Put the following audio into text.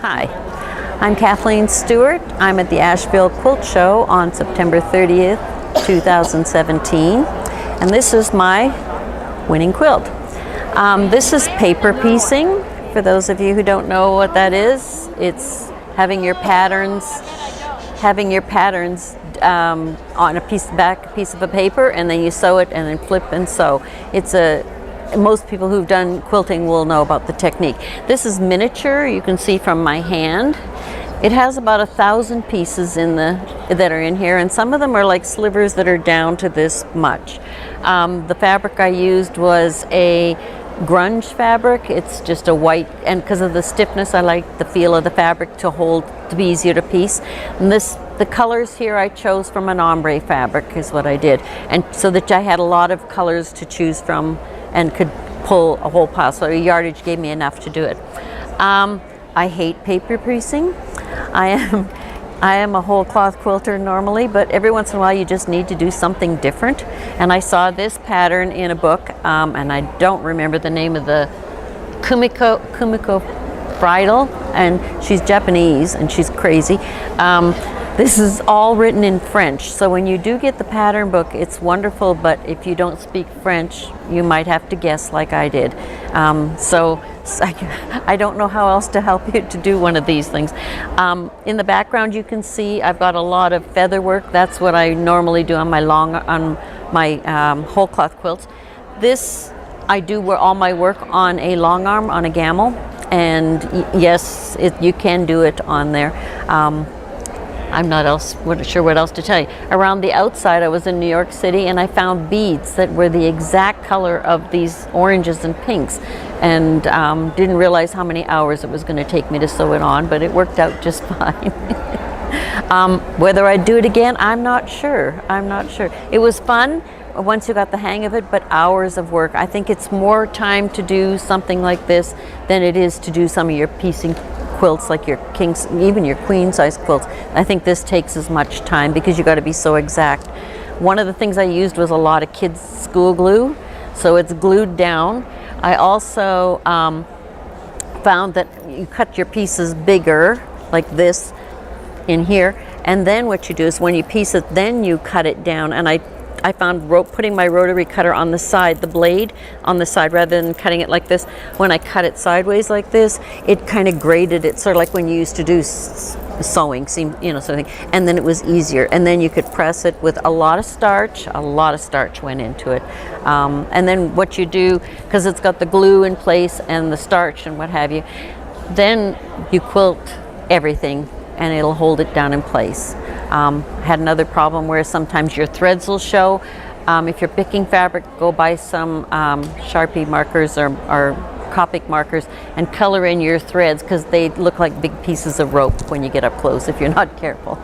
Hi, I'm Kathleen Stuart. I'm at the Asheville Quilt Show on September 30th, 2017, and this is my winning quilt. This is paper piecing. For those of you who don't know what that is, it's having your patterns on a piece of a paper, and then you sew it and then flip and sew. Most people who've done quilting will know about the technique. This is miniature. You can see from my hand. It has about 1,000 pieces that are in here, and some of them are like slivers that are down to this much. The fabric I used was a grunge fabric. It's just a white, and because of the stiffness, I like the feel of the fabric to be easier to piece. And the colors here I chose from an ombre fabric is what I did, and so that I had a lot of colors to choose from and could pull a whole pile. So yardage gave me enough to do it. I hate paper piecing. I am a whole cloth quilter normally, but every once in a while you just need to do something different. And I saw this pattern in a book, and I don't remember the name of the Kumiko Bridal, and she's Japanese and she's crazy. This is all written in French, so when you do get the pattern book, it's wonderful, but if you don't speak French, you might have to guess like I did. So I don't know how else to help you to do one of these things. In the background you can see I've got a lot of feather work. That's what I normally do on my whole cloth quilts. This, I do all my work on a long arm, on a gammal, and yes, you can do it on there. I'm not sure what else to tell you. Around the outside, I was in New York City, and I found beads that were the exact color of these oranges and pinks, and didn't realize how many hours it was going to take me to sew it on, but it worked out just fine. Whether I'd do it again, I'm not sure. It was fun once you got the hang of it, but hours of work. I think it's more time to do something like this than it is to do some of your piecing quilts, like your kings, even your queen size quilts. I think this takes as much time because you got to be so exact. One of the things I used was a lot of kids' school glue, so it's glued down. I also found that you cut your pieces bigger, like this in here, and then what you do is when you piece it, then you cut it down. And I found putting my rotary cutter on the side, the blade on the side, rather than cutting it like this. When I cut it sideways like this, it kind of graded it, sort of like when you used to do sewing, something. And then it was easier. And then you could press it with a lot of starch. A lot of starch went into it. And then what you do, because it's got the glue in place and the starch and what have you, then you quilt everything, and it'll hold it down in place. Had another problem where sometimes your threads will show. If you're picking fabric, go buy some Sharpie markers or Copic markers and color in your threads, because they look like big pieces of rope when you get up close if you're not careful.